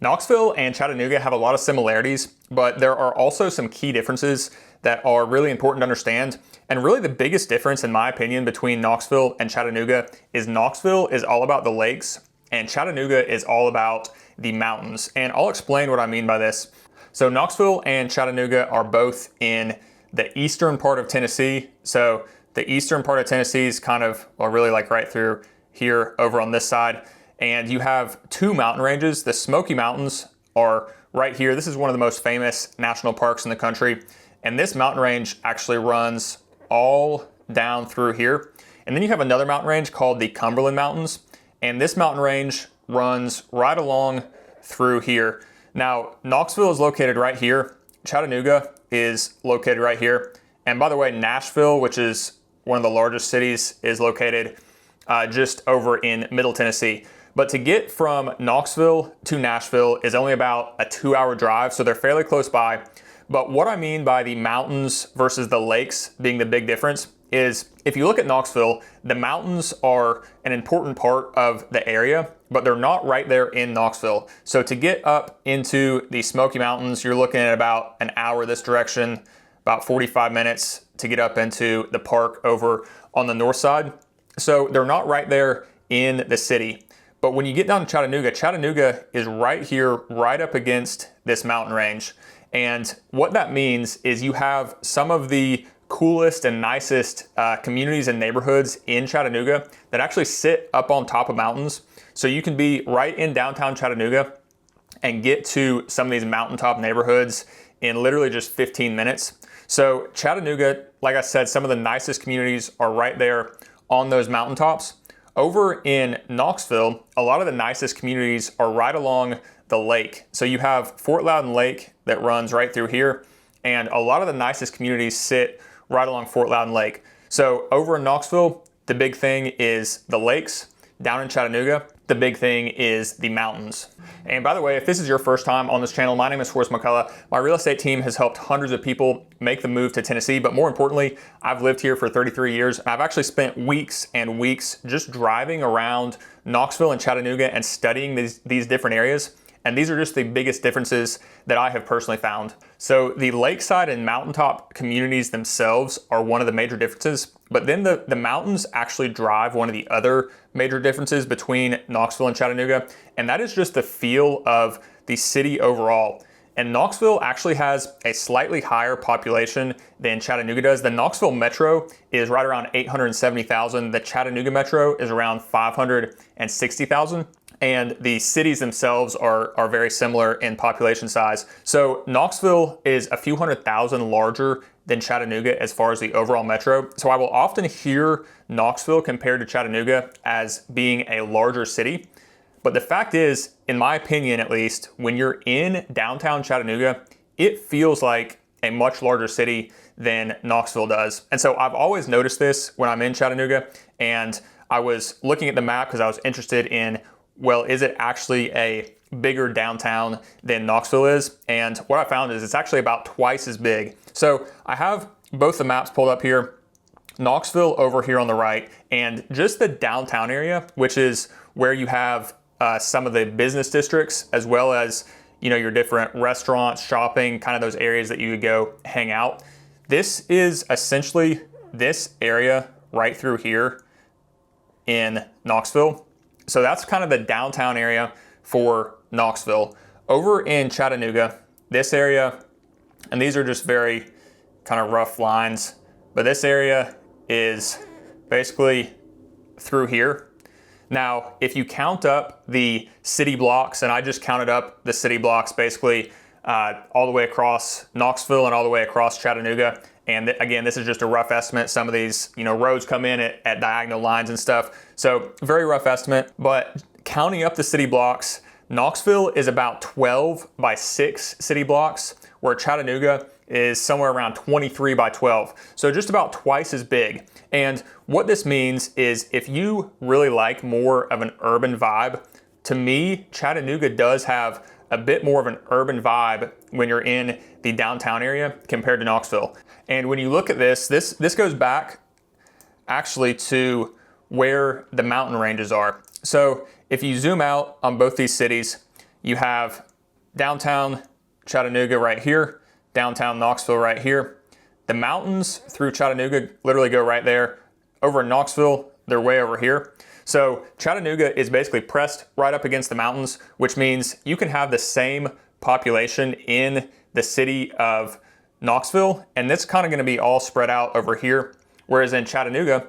Knoxville and Chattanooga have a lot of similarities, but there are also some key differences that are really important to understand. And really the biggest difference, in my opinion, between Knoxville and Chattanooga is Knoxville is all about the lakes and Chattanooga is all about the mountains. And I'll explain what I mean by this. So Knoxville and Chattanooga are both in the eastern part of Tennessee. So the eastern part of Tennessee is kind of, well, really like right through here over on this side. And you have two mountain ranges. The Smoky Mountains are right here. This is one of the most famous national parks in the country. And this mountain range actually runs all down through here. And then you have another mountain range called the Cumberland Mountains. And this mountain range runs right along through here. Now, Knoxville is located right here. Chattanooga is located right here. And by the way, Nashville, which is one of the largest cities, is located just over in Middle Tennessee. But to get from Knoxville to Nashville is only about a 2-hour drive, so they're fairly close by. But what I mean by the mountains versus the lakes being the big difference is if you look at Knoxville, the mountains are an important part of the area, but they're not right there in Knoxville. So to get up into the Smoky Mountains, you're looking at about an hour this direction, about 45 minutes to get up into the park over on the north side. So they're not right there in the city. But when you get down to Chattanooga, Chattanooga is right here, right up against this mountain range. And what that means is you have some of the coolest and nicest communities and neighborhoods in Chattanooga that actually sit up on top of mountains. So you can be right in downtown Chattanooga and get to some of these mountaintop neighborhoods in literally just 15 minutes. So Chattanooga, like I said, some of the nicest communities are right there on those mountaintops. Over in Knoxville, a lot of the nicest communities are right along the lake. So you have Fort Loudon Lake that runs right through here, and a lot of the nicest communities sit right along Fort Loudon Lake. So over in Knoxville, the big thing is the lakes. Down in Chattanooga, the big thing is the mountains. And by the way, if this is your first time on this channel, my name is Forrest McCullough. My real estate team has helped hundreds of people make the move to Tennessee, but more importantly, I've lived here for 33 years. And I've actually spent weeks and weeks just driving around Knoxville and Chattanooga and studying these different areas. And these are just the biggest differences that I have personally found. So the lakeside and mountaintop communities themselves are one of the major differences, but then the mountains actually drive one of the other major differences between Knoxville and Chattanooga, and that is just the feel of the city overall. And Knoxville actually has a slightly higher population than Chattanooga does. The Knoxville Metro is right around 870,000. The Chattanooga Metro is around 560,000. And the cities themselves are very similar in population size. So Knoxville is a few 100,000 larger than Chattanooga as far as the overall metro. So I will often hear Knoxville compared to Chattanooga as being a larger city. But the fact is, in my opinion at least, when you're in downtown Chattanooga, it feels like a much larger city than Knoxville does. And so I've always noticed this when I'm in Chattanooga, and I was looking at the map because I was interested in, well, is it actually a bigger downtown than Knoxville is? And what I found is it's actually about twice as big. So I have both the maps pulled up here, Knoxville over here on the right, and just the downtown area, which is where you have some of the business districts, as well as, you know, your different restaurants, shopping, kind of those areas that you could go hang out. This is essentially this area right through here in Knoxville. So that's kind of the downtown area for Knoxville. Over in Chattanooga, this area, and these are just very kind of rough lines, but this area is basically through here. Now, if you count up the city blocks, and I just counted up the city blocks basically all the way across Knoxville and all the way across Chattanooga. And again, this is just a rough estimate. Some of these, you know, roads come in at diagonal lines and stuff. So very rough estimate, but counting up the city blocks, Knoxville is about 12 by 6 city blocks, where Chattanooga is somewhere around 23 by 12. So just about twice as big. And what this means is if you really like more of an urban vibe, to me, Chattanooga does have a bit more of an urban vibe when you're in the downtown area compared to Knoxville. And when you look at this goes back actually to where the mountain ranges are. So if you zoom out on both these cities, you have downtown Chattanooga right here, downtown Knoxville right here. The mountains through Chattanooga literally go right there. Over in Knoxville, they're way over here. So Chattanooga is basically pressed right up against the mountains, which means you can have the same population in the city of Knoxville, and it's kind of going to be all spread out over here. Whereas in Chattanooga,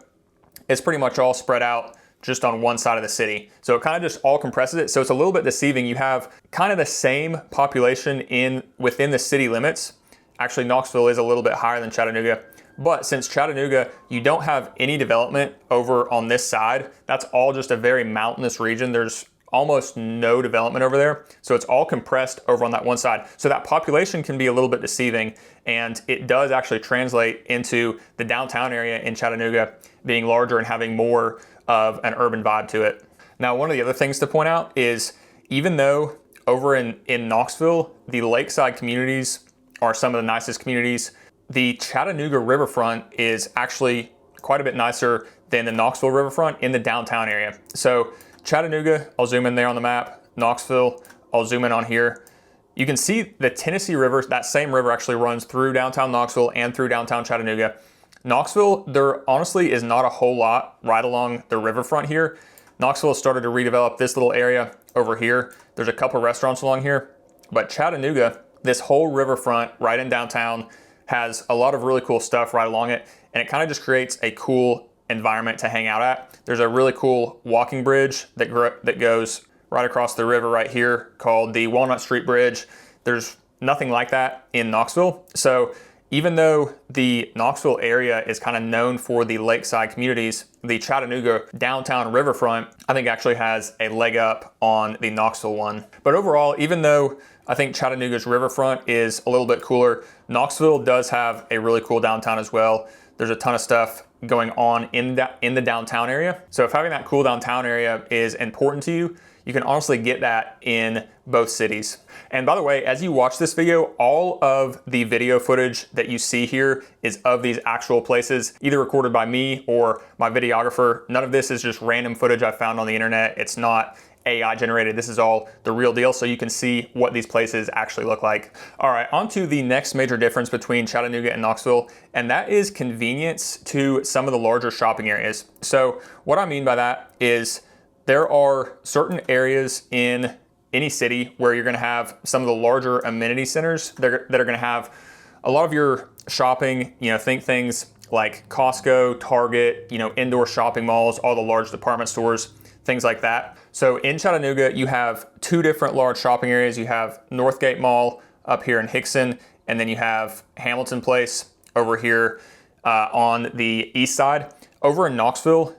it's pretty much all spread out just on one side of the city. So it kind of just all compresses it. So it's a little bit deceiving. You have kind of the same population within the city limits. Actually, Knoxville is a little bit higher than Chattanooga. But since Chattanooga, you don't have any development over on this side. That's all just a very mountainous region. There's almost no development over there. So it's all compressed over on that one side. So that population can be a little bit deceiving, and it does actually translate into the downtown area in Chattanooga being larger and having more of an urban vibe to it. Now, one of the other things to point out is even though over in Knoxville, the lakeside communities are some of the nicest communities, the Chattanooga riverfront is actually quite a bit nicer than the Knoxville riverfront in the downtown area. So Chattanooga, I'll zoom in there on the map. Knoxville, I'll zoom in on here. You can see the Tennessee River, that same river actually runs through downtown Knoxville and through downtown Chattanooga. Knoxville, there honestly is not a whole lot right along the riverfront here. Knoxville has started to redevelop this little area over here. There's a couple restaurants along here, but Chattanooga, this whole riverfront right in downtown, has a lot of really cool stuff right along it, and it kind of just creates a cool environment to hang out at. There's a really cool walking bridge that goes right across the river right here called the Walnut Street Bridge. There's nothing like that in Knoxville. So even though the Knoxville area is kind of known for the lakeside communities, the Chattanooga downtown riverfront, I think actually has a leg up on the Knoxville one. But overall, even though I think Chattanooga's riverfront is a little bit cooler, Knoxville does have a really cool downtown as well. There's a ton of stuff going on in the downtown area. So if having that cool downtown area is important to you, you can honestly get that in both cities. And by the way, as you watch this video, all of the video footage that you see here is of these actual places, either recorded by me or my videographer. None of this is just random footage I found on the internet. It's not AI generated. This is all the real deal, so you can see what these places actually look like. All right, on to the next major difference between Chattanooga and Knoxville, and that is convenience to some of the larger shopping areas. So what I mean by that is there are certain areas in any city where you're gonna have some of the larger amenity centers that are gonna have a lot of your shopping, think things like Costco, Target, indoor shopping malls, all the large department stores, things like that. So in Chattanooga, you have two different large shopping areas. You have Northgate Mall up here in Hickson, and then you have Hamilton Place over here on the east side. Over in Knoxville,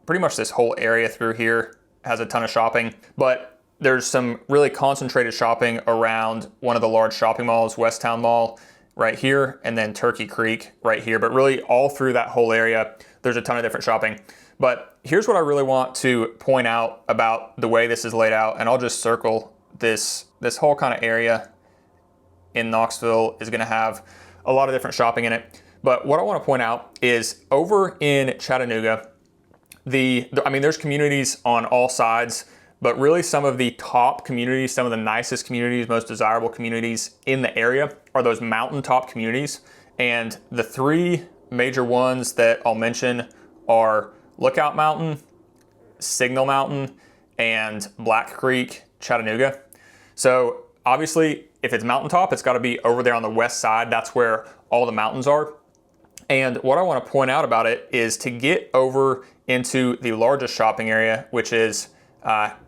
pretty much this whole area through here has a ton of shopping, but there's some really concentrated shopping around one of the large shopping malls, Westtown Mall right here, and then Turkey Creek right here. But really all through that whole area, there's a ton of different shopping. But here's what I really want to point out about the way this is laid out, and I'll just circle this whole kind of area in Knoxville is gonna have a lot of different shopping in it. But what I wanna point out is over in Chattanooga, there's communities on all sides, but really some of the top communities, some of the nicest communities, most desirable communities in the area are those mountaintop communities. And the three major ones that I'll mention are Lookout Mountain, Signal Mountain, and Black Creek, Chattanooga. So obviously, if it's mountaintop, it's gotta be over there on the west side. That's where all the mountains are. And what I wanna point out about it is to get over into the largest shopping area, which is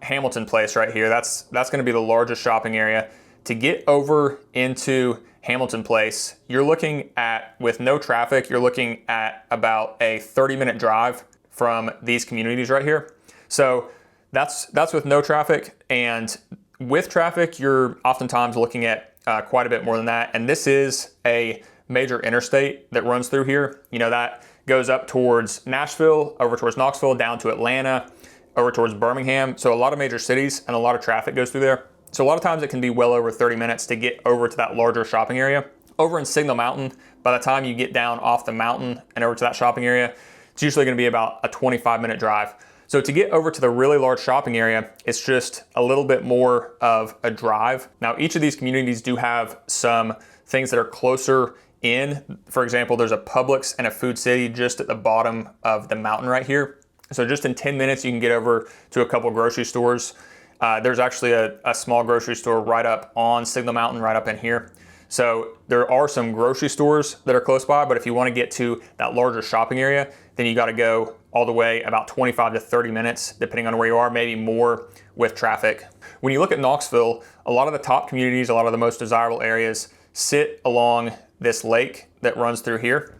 Hamilton Place right here. That's gonna be the largest shopping area. To get over into Hamilton Place, you're looking at, with no traffic, you're looking at about a 30-minute drive from these communities right here. So that's with no traffic, and with traffic, you're oftentimes looking at quite a bit more than that. And this is a major interstate that runs through here. That goes up towards Nashville, over towards Knoxville, down to Atlanta, over towards Birmingham. So a lot of major cities and a lot of traffic goes through there. So a lot of times it can be well over 30 minutes to get over to that larger shopping area. Over in Signal Mountain, by the time you get down off the mountain and over to that shopping area, it's usually gonna be about a 25-minute drive. So to get over to the really large shopping area, it's just a little bit more of a drive. Now, each of these communities do have some things that are closer in. For example, there's a Publix and a Food City just at the bottom of the mountain right here. So just in 10 minutes, you can get over to a couple grocery stores. There's actually a small grocery store right up on Signal Mountain, right up in here. So there are some grocery stores that are close by, but if you want to get to that larger shopping area, then you got to go all the way about 25 to 30 minutes, depending on where you are, maybe more with traffic. When you look at Knoxville, a lot of the top communities, a lot of the most desirable areas sit along this lake that runs through here.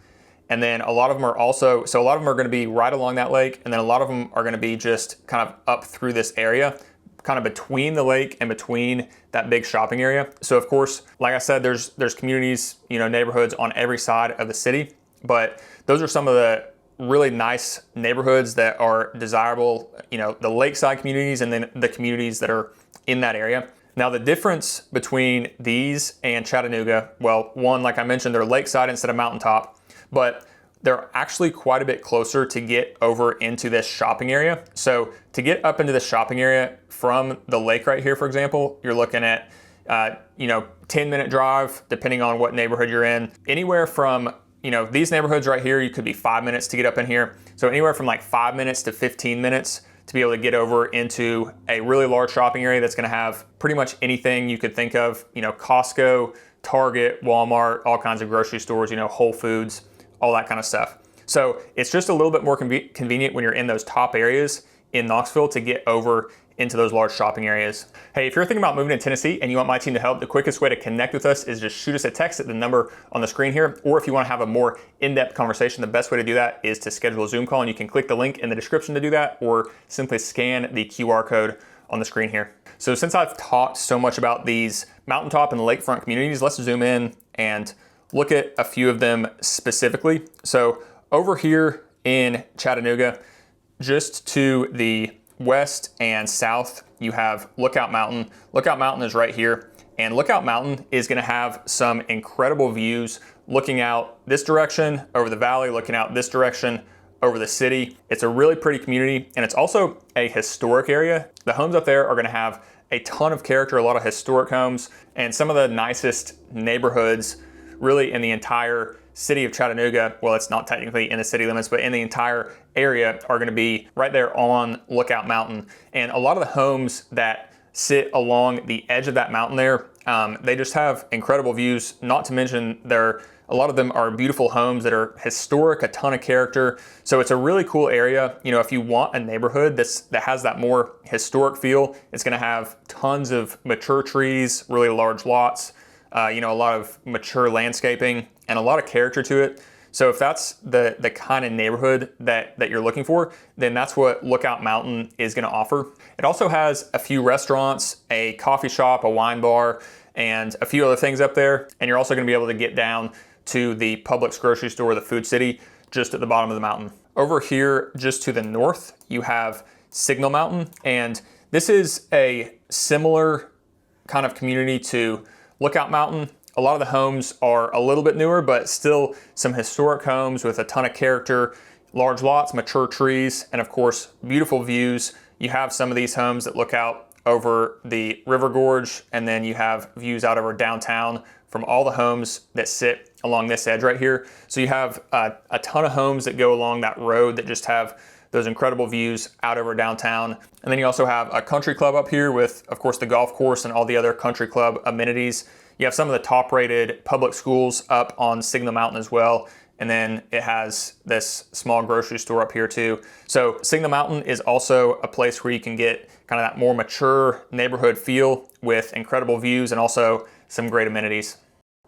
And then a lot of them are also, so a lot of them are going to be right along that lake, and then a lot of them are going to be just kind of up through this area, kind of between the lake and between that big shopping area. So of course, like I said, there's communities, neighborhoods on every side of the city, but those are some of the really nice neighborhoods that are desirable, the lakeside communities and then the communities that are in that area. Now the difference between these and Chattanooga, well, one, like I mentioned, they're lakeside instead of mountaintop, but they're actually quite a bit closer to get over into this shopping area. So to get up into the shopping area from the lake right here, for example, you're looking at, 10-minute drive, depending on what neighborhood you're in. Anywhere from, these neighborhoods right here, you could be 5 minutes to get up in here. So anywhere from like 5 minutes to 15 minutes to be able to get over into a really large shopping area that's gonna have pretty much anything you could think of, Costco, Target, Walmart, all kinds of grocery stores, Whole Foods, all that kind of stuff. So it's just a little bit more convenient when you're in those top areas in Knoxville to get over into those large shopping areas. Hey, if you're thinking about moving to Tennessee and you want my team to help, the quickest way to connect with us is just shoot us a text at the number on the screen here. Or if you want to have a more in-depth conversation, the best way to do that is to schedule a Zoom call, and you can click the link in the description to do that, or simply scan the QR code on the screen here. So since I've talked so much about these mountaintop and lakefront communities, let's zoom in and look at a few of them specifically. So over here in Chattanooga, just to the west and south, you have Lookout Mountain. Lookout Mountain is right here, and Lookout Mountain is going to have some incredible views looking out this direction over the valley, looking out this direction over the city. It's a really pretty community, and it's also a historic area. The homes up there are going to have a ton of character, a lot of historic homes, and some of the nicest neighborhoods really in the entire city of Chattanooga. Well, it's not technically in the city limits, but in the entire area are going to be right there on Lookout Mountain. And a lot of the homes that sit along the edge of that mountain there, they just have incredible views. Not to mention a lot of them are beautiful homes that are historic, a ton of character. So it's a really cool area. If you want a neighborhood that has that more historic feel, it's going to have tons of mature trees, really large lots, a lot of mature landscaping and a lot of character to it. So if that's the kind of neighborhood that you're looking for, then that's what Lookout Mountain is going to offer. It also has a few restaurants, a coffee shop, a wine bar, and a few other things up there. And you're also going to be able to get down to the Publix grocery store, the Food City, just at the bottom of the mountain. Over here, just to the north, you have Signal Mountain. And this is a similar kind of community to Lookout Mountain. A lot of the homes are a little bit newer, but still some historic homes with a ton of character, large lots, mature trees, and of course, beautiful views. You have some of these homes that look out over the river gorge, and then you have views out over downtown from all the homes that sit along this edge right here. So you have a ton of homes that go along that road that just have those incredible views out over downtown. And then you also have a country club up here with, of course, the golf course and all the other country club amenities. You have some of the top rated public schools up on Signal Mountain as well. And then it has this small grocery store up here too. So Signal Mountain is also a place where you can get kind of that more mature neighborhood feel with incredible views and also some great amenities.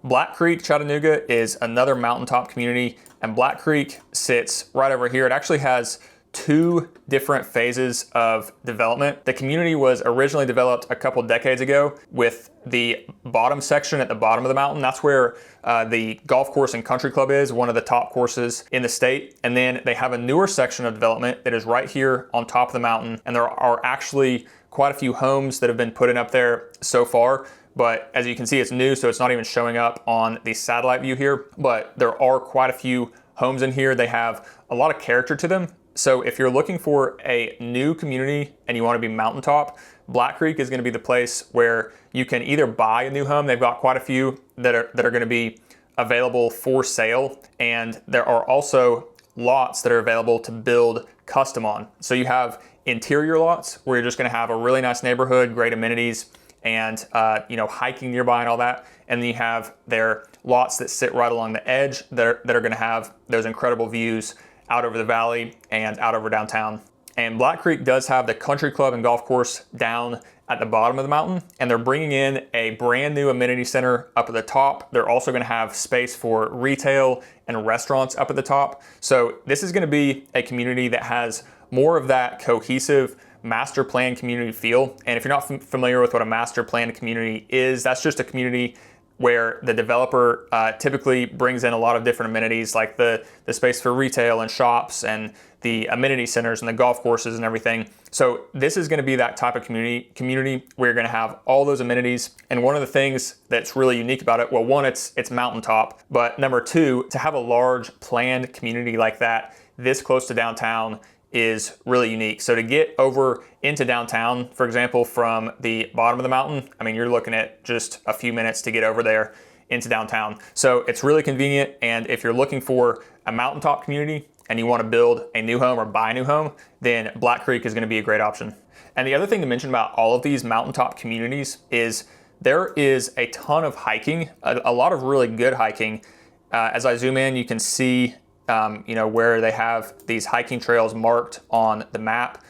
Black Creek, Chattanooga is another mountaintop community, and Black Creek sits right over here. It actually has two different phases of development. The community was originally developed a couple decades ago with the bottom section at the bottom of the mountain. That's where the golf course and country club is, one of the top courses in the state. And then they have a newer section of development that is right here on top of the mountain. And there are actually quite a few homes that have been put in up there so far. But as you can see, it's new, so it's not even showing up on the satellite view here. But there are quite a few homes in here. They have a lot of character to them. So if you're looking for a new community and you want to be mountaintop, Black Creek is going to be the place where you can either buy a new home. They've got quite a few that are going to be available for sale, and there are also lots that are available to build custom on. So you have interior lots where you're just going to have a really nice neighborhood, great amenities, and hiking nearby and all that. And then you have their lots that sit right along the edge that are going to have those incredible views out over the valley and out over downtown. And Black Creek does have the country club and golf course down at the bottom of the mountain, and they're bringing in a brand new amenity center up at the top. They're also going to have space for retail and restaurants up at the top. So this is going to be a community that has more of that cohesive master plan community feel. And if you're not familiar with what a master plan community is, that's just a community where the developer typically brings in a lot of different amenities, like the space for retail and shops and the amenity centers and the golf courses and everything. So this is going to be that type of community where you're going to have all those amenities. And one of the things that's really unique about it, well, one, it's mountaintop, but number two, to have a large planned community like that this close to downtown is really unique. So to get over into downtown, for example, from the bottom of the mountain, I mean, you're looking at just a few minutes to get over there into downtown. So it's really convenient. And if you're looking for a mountaintop community and you want to build a new home or buy a new home, then Black Creek is going to be a great option. And the other thing to mention about all of these mountaintop communities is there is a ton of hiking, a lot of really good hiking. As I zoom in, you can see where they have these hiking trails marked on the map.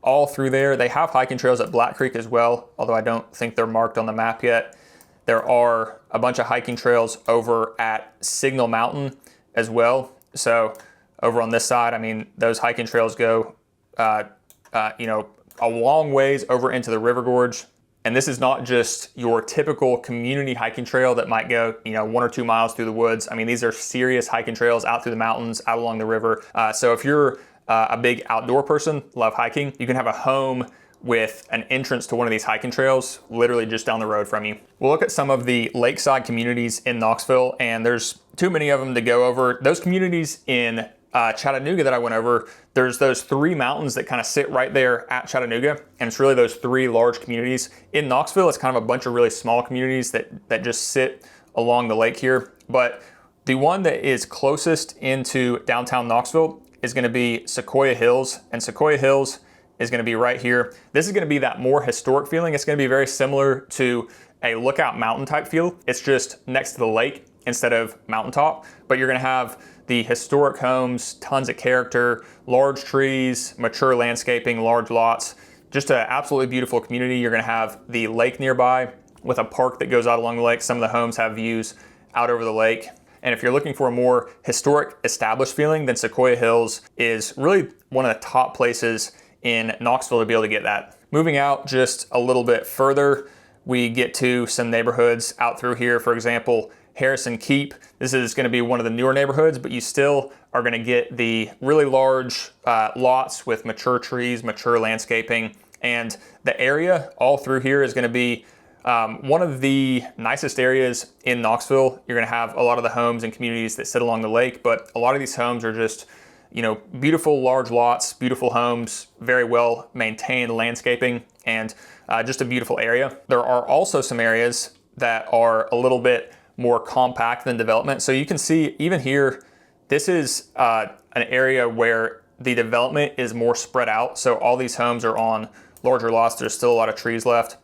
All through there, they have hiking trails at Black Creek as well, although I don't think they're marked on the map yet. There are a bunch of hiking trails over at Signal Mountain as well. So over on this side, I mean, those hiking trails go, a long ways over into the River Gorge. And this is not just your typical community hiking trail that might go, 1 or 2 miles through the woods. I mean, these are serious hiking trails out through the mountains, out along the river. So if you're a big outdoor person, love hiking, you can have a home with an entrance to one of these hiking trails literally just down the road from you. We'll look at some of the lakeside communities in Knoxville, and there's too many of them to go over. Those communities in Chattanooga that I went over, there's those 3 mountains that kind of sit right there at Chattanooga, and it's really those 3 large communities. In Knoxville, it's kind of a bunch of really small communities that just sit along the lake here. But the one that is closest into downtown Knoxville is going to be Sequoia Hills, and Sequoia Hills is going to be right here. This is going to be that more historic feeling. It's going to be very similar to a Lookout Mountain type feel. It's just next to the lake instead of mountaintop, but you're going to have the historic homes, tons of character, large trees, mature landscaping, large lots, just an absolutely beautiful community. You're going to have the lake nearby with a park that goes out along the lake. Some of the homes have views out over the lake. And if you're looking for a more historic, established feeling, then Sequoia Hills is really one of the top places in Knoxville to be able to get that. Moving out just a little bit further, we get to some neighborhoods out through here. For example, Harrison Keep. This is going to be one of the newer neighborhoods, but you still are going to get the really large lots with mature trees, mature landscaping, and the area all through here is going to be one of the nicest areas in Knoxville. You're going to have a lot of the homes and communities that sit along the lake, but a lot of these homes are just, beautiful large lots, beautiful homes, very well maintained landscaping, and just a beautiful area. There are also some areas that are a little bit more compact than development. So you can see even here, this is an area where the development is more spread out. So all these homes are on larger lots. There's still a lot of trees left,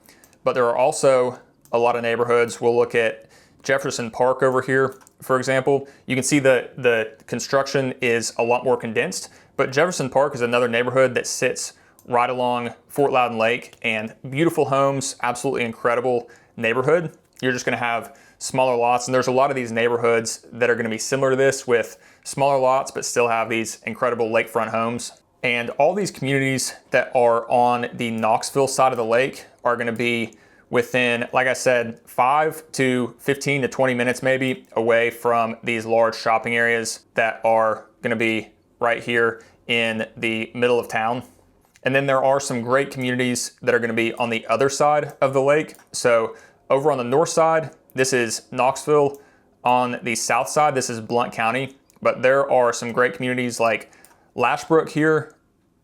but there are also a lot of neighborhoods. We'll look at Jefferson Park over here, for example. You can see the construction is a lot more condensed, but Jefferson Park is another neighborhood that sits right along Fort Loudon Lake, and beautiful homes, absolutely incredible neighborhood. You're just going to have smaller lots, and there's a lot of these neighborhoods that are going to be similar to this with smaller lots but still have these incredible lakefront homes. And all these communities that are on the Knoxville side of the lake are going to be within, like I said, 5 to 15 to 20 minutes maybe away from these large shopping areas that are going to be right here in the middle of town. And then there are some great communities that are going to be on the other side of the lake. So over on the north side, this is Knoxville. On the south side, this is Blount County. But there are some great communities like Lashbrook here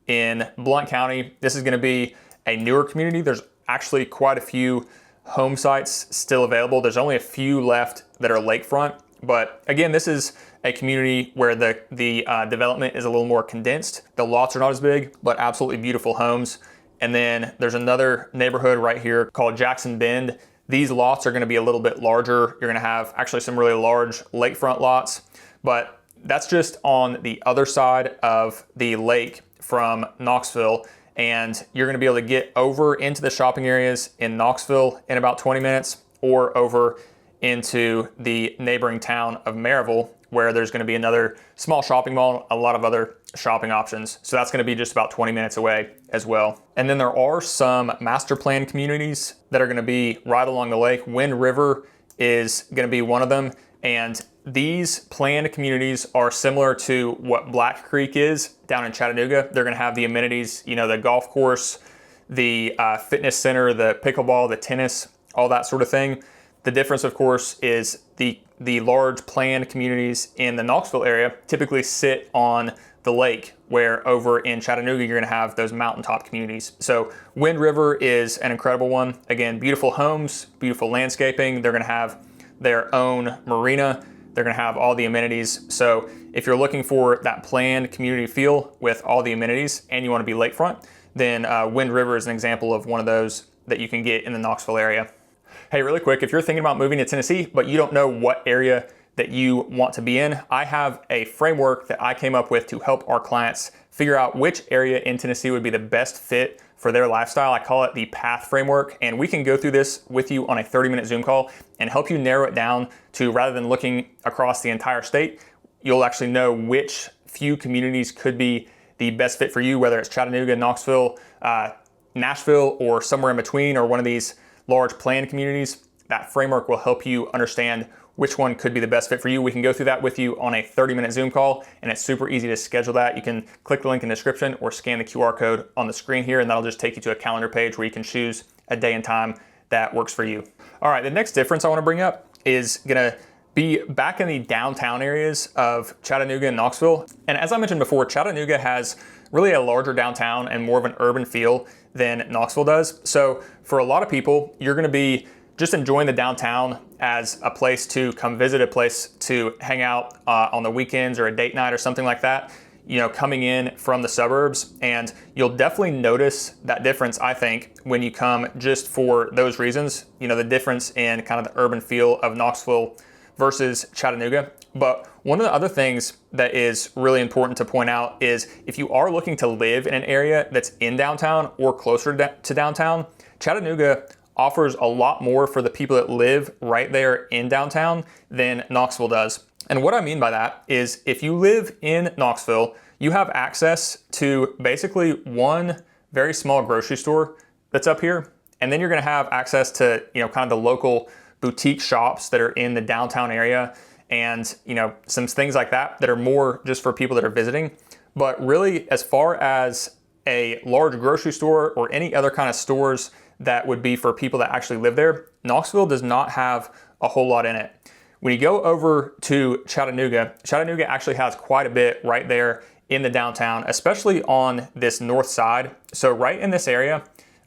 in Blount County, this is going to be a newer community. There's actually quite a few home sites still available. There's only a few left that are lakefront. But again, this is a community where the development is a little more condensed. The lots are not as big, but absolutely beautiful homes. And then there's another neighborhood right here called Jackson Bend. These lots are going to be a little bit larger. You're going to have actually some really large lakefront lots, but that's just on the other side of the lake from Knoxville. And you're going to be able to get over into the shopping areas in Knoxville in about 20 minutes, or over into the neighboring town of Maryville, where there's going to be another small shopping mall, a lot of other shopping options. So that's going to be just about 20 minutes away as well. And then there are some master plan communities that are going to be right along the lake. Wind River is going to be one of them. And these planned communities are similar to what Black Creek is down in Chattanooga. They're going to have the amenities, you know, the golf course, the fitness center, the pickleball, the tennis, all that sort of thing. The difference, of course, is the large planned communities in the Knoxville area typically sit on the lake, where over in Chattanooga, you're going to have those mountaintop communities. So Wind River is an incredible one. Again, beautiful homes, beautiful landscaping. They're going to have their own marina. They're going to have all the amenities. So if you're looking for that planned community feel with all the amenities and you want to be lakefront, then Wind River is an example of one of those that you can get in the Knoxville area. Hey, really quick, if you're thinking about moving to Tennessee, but you don't know what area that you want to be in, I have a framework that I came up with to help our clients figure out which area in Tennessee would be the best fit for their lifestyle. I call it the PATH framework, and we can go through this with you on a 30-minute Zoom call and help you narrow it down to, rather than looking across the entire state, you'll actually know which few communities could be the best fit for you, whether it's Chattanooga, Knoxville, Nashville, or somewhere in between, or one of these large planned communities. That framework will help you understand which one could be the best fit for you. We can go through that with you on a 30-minute Zoom call, and it's super easy to schedule that. You can click the link in the description or scan the QR code on the screen here, and that'll just take you to a calendar page where you can choose a day and time that works for you. All right, the next difference I want to bring up is gonna be back in the downtown areas of Chattanooga and Knoxville. And as I mentioned before, Chattanooga has really a larger downtown and more of an urban feel than Knoxville does. So for a lot of people, you're gonna be just enjoying the downtown as a place to come visit, a place to hang out on the weekends or a date night or something like that, you know, coming in from the suburbs. And you'll definitely notice that difference, I think, when you come just for those reasons, you know, the difference in kind of the urban feel of Knoxville versus Chattanooga. But one of the other things that is really important to point out is if you are looking to live in an area that's in downtown or closer to downtown, Chattanooga offers a lot more for the people that live right there in downtown than Knoxville does. And what I mean by that is if you live in Knoxville, you have access to basically one very small grocery store that's up here. And then you're gonna have access to, you know, kind of the local boutique shops that are in the downtown area, and, you know, some things like that that are more just for people that are visiting. But really, as far as a large grocery store or any other kind of stores that would be for people that actually live there, Knoxville does not have a whole lot in it. When you go over to Chattanooga, Chattanooga actually has quite a bit right there in the downtown, especially on this north side. So right in this area,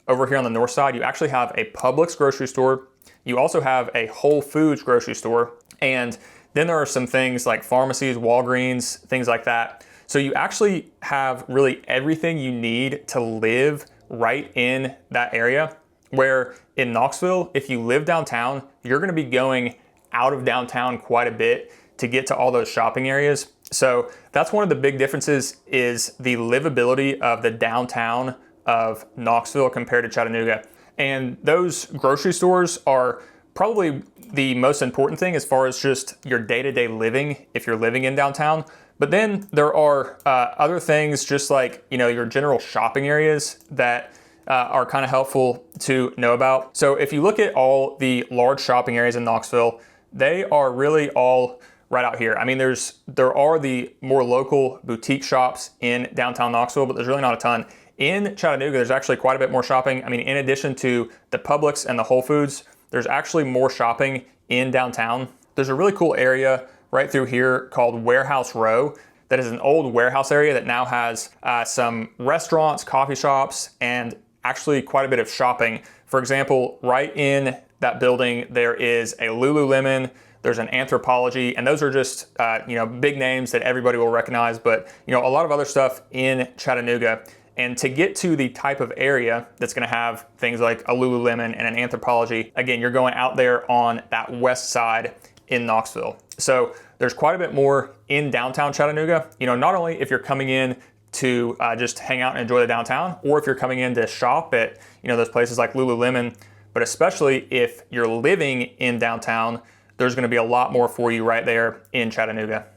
over here on the north side, you actually have a Publix grocery store. You also have a Whole Foods grocery store. And then there are some things like pharmacies, Walgreens, things like that. So you actually have really everything you need to live right in that area, where in Knoxville, if you live downtown, you're gonna be going out of downtown quite a bit to get to all those shopping areas. So that's one of the big differences, is the livability of the downtown of Knoxville compared to Chattanooga. And those grocery stores are probably the most important thing as far as just your day-to-day living if you're living in downtown. But then there are other things, just like, you know, your general shopping areas that are kind of helpful to know about. So if you look at all the large shopping areas in Knoxville, they are really all right out here. I mean, there are the more local boutique shops in downtown Knoxville, but there's really not a ton. In Chattanooga, there's actually quite a bit more shopping. I mean, in addition to the Publix and the Whole Foods, there's actually more shopping in downtown. There's a really cool area right through here called Warehouse Row. that is an old warehouse area that now has some restaurants, coffee shops, and actually quite a bit of shopping. For example, right in that building, there is a Lululemon, there's an Anthropology, and those are just big names that everybody will recognize, but a lot of other stuff in Chattanooga. And to get to the type of area that's going to have things like a Lululemon and an Anthropology, again, you're going out there on that west side in Knoxville. So there's quite a bit more in downtown Chattanooga. Not only if you're coming in to just hang out and enjoy the downtown, or if you're coming in to shop at those places like Lululemon, but especially if you're living in downtown, there's going to be a lot more for you right there in Chattanooga.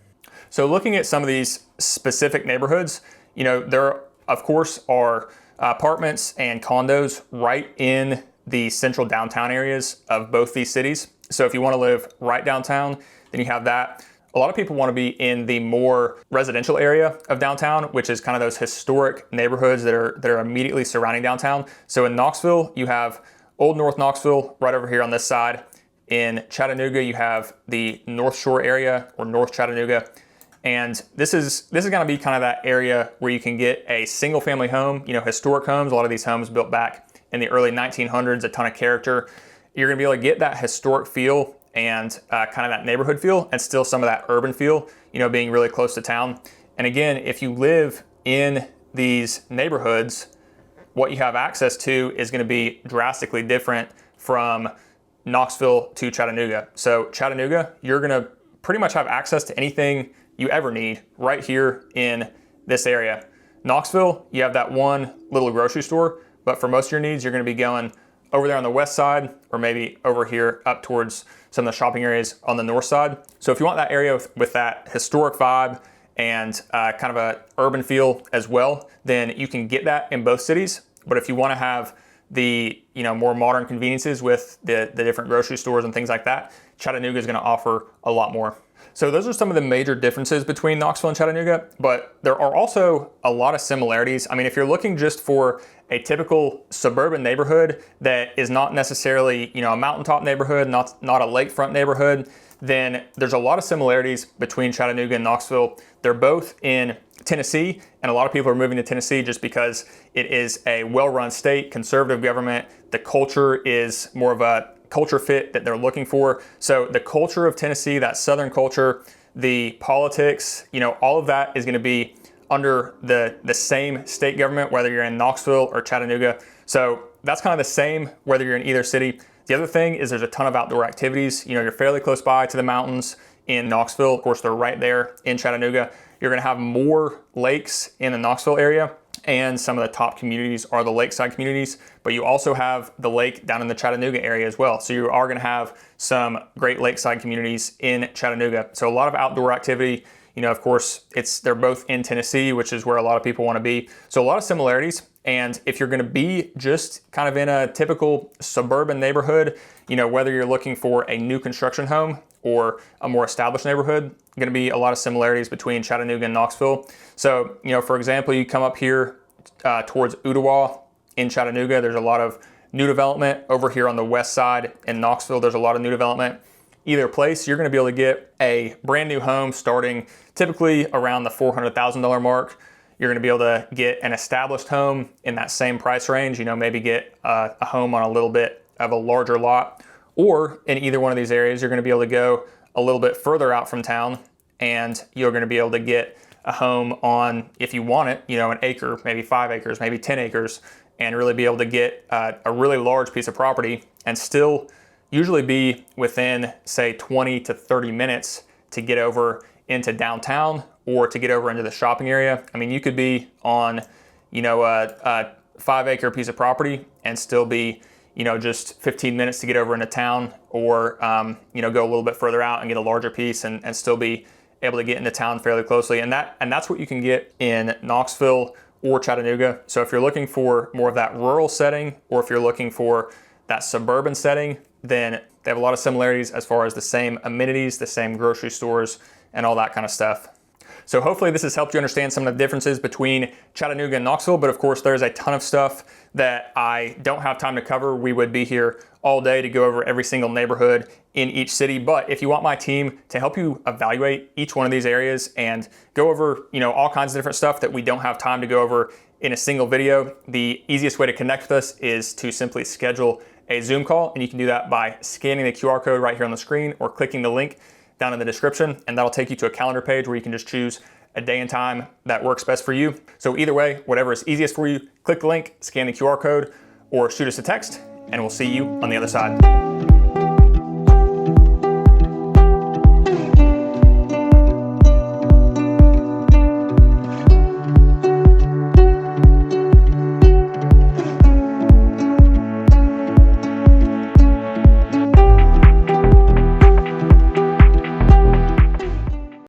So looking at some of these specific neighborhoods, there of course are apartments and condos right in the central downtown areas of both these cities. So if you want to live right downtown, then you have that. A lot of people want to be in the more residential area of downtown, which is kind of those historic neighborhoods that are immediately surrounding downtown. So in Knoxville, you have Old North Knoxville right over here on this side. In Chattanooga, you have the North Shore area, or North Chattanooga. And this is going to be kind of that area where you can get a single family home, historic homes. A lot of these homes built back in the early 1900s, a ton of character. You're going to be able to get that historic feel and kind of that neighborhood feel, and still some of that urban feel, being really close to town. And again, if you live in these neighborhoods, what you have access to is going to be drastically different from Knoxville to Chattanooga. So Chattanooga, you're going to pretty much have access to anything you ever need right here in this area. Knoxville, you have that one little grocery store, but for most of your needs, you're going to be going over there on the west side, or maybe over here up towards some of the shopping areas on the north side. So if you want that area with that historic vibe and kind of a urban feel as well, then you can get that in both cities. But if you want to have the more modern conveniences with the different grocery stores and things like that, Chattanooga is going to offer a lot more. So those are some of the major differences between Knoxville and Chattanooga, but there are also a lot of similarities. I mean, if you're looking just for a typical suburban neighborhood that is not necessarily, a mountaintop neighborhood, not a lakefront neighborhood, then there's a lot of similarities between Chattanooga and Knoxville. They're both in Tennessee, and a lot of people are moving to Tennessee just because it is a well-run state, conservative government. The culture is more of a culture fit that they're looking for. So the culture of Tennessee, that Southern culture, the politics, all of that is going to be under the same state government, whether you're in Knoxville or Chattanooga. So that's kind of the same whether you're in either city. The other thing is there's a ton of outdoor activities. You're fairly close by to the mountains in Knoxville. Of course, they're right there in Chattanooga. You're going to have more lakes in the Knoxville area, and some of the top communities are the lakeside communities, but you also have the lake down in the Chattanooga area as well. So you are going to have some great lakeside communities in Chattanooga. So a lot of outdoor activity. Of course, they're both in Tennessee, which is where a lot of people want to be. So a lot of similarities. And if you're going to be just kind of in a typical suburban neighborhood, whether you're looking for a new construction home or a more established neighborhood, going to be a lot of similarities between Chattanooga and Knoxville. So, for example, you come up here towards Ottawa in Chattanooga, there's a lot of new development. Over here on the west side in Knoxville, there's a lot of new development. Either place, you're going to be able to get a brand new home starting typically around the $400,000 mark. You're going to be able to get an established home in that same price range, maybe get a home on a little bit of a larger lot. Or in either one of these areas, you're going to be able to go a little bit further out from town, and you're going to be able to get a home on, if you want it, an acre, maybe 5 acres, maybe 10 acres, and really be able to get a really large piece of property and still usually be within, say, 20 to 30 minutes to get over into downtown or to get over into the shopping area. I mean, you could be on, a 5 acre piece of property and still be, just 15 minutes to get over into town, or, go a little bit further out and get a larger piece and still be able to get into town fairly closely. And that's what you can get in Knoxville or Chattanooga. So if you're looking for more of that rural setting, or if you're looking for that suburban setting, then they have a lot of similarities as far as the same amenities, the same grocery stores, and all that kind of stuff. So hopefully this has helped you understand some of the differences between Chattanooga and Knoxville, but of course there's a ton of stuff that I don't have time to cover. We would be here all day to go over every single neighborhood in each city. But if you want my team to help you evaluate each one of these areas and go over, all kinds of different stuff that we don't have time to go over in a single video, the easiest way to connect with us is to simply schedule a Zoom call. And you can do that by scanning the QR code right here on the screen or clicking the link down in the description, and that'll take you to a calendar page where you can just choose a day and time that works best for you. So either way, whatever is easiest for you, click the link, scan the QR code, or shoot us a text, and we'll see you on the other side.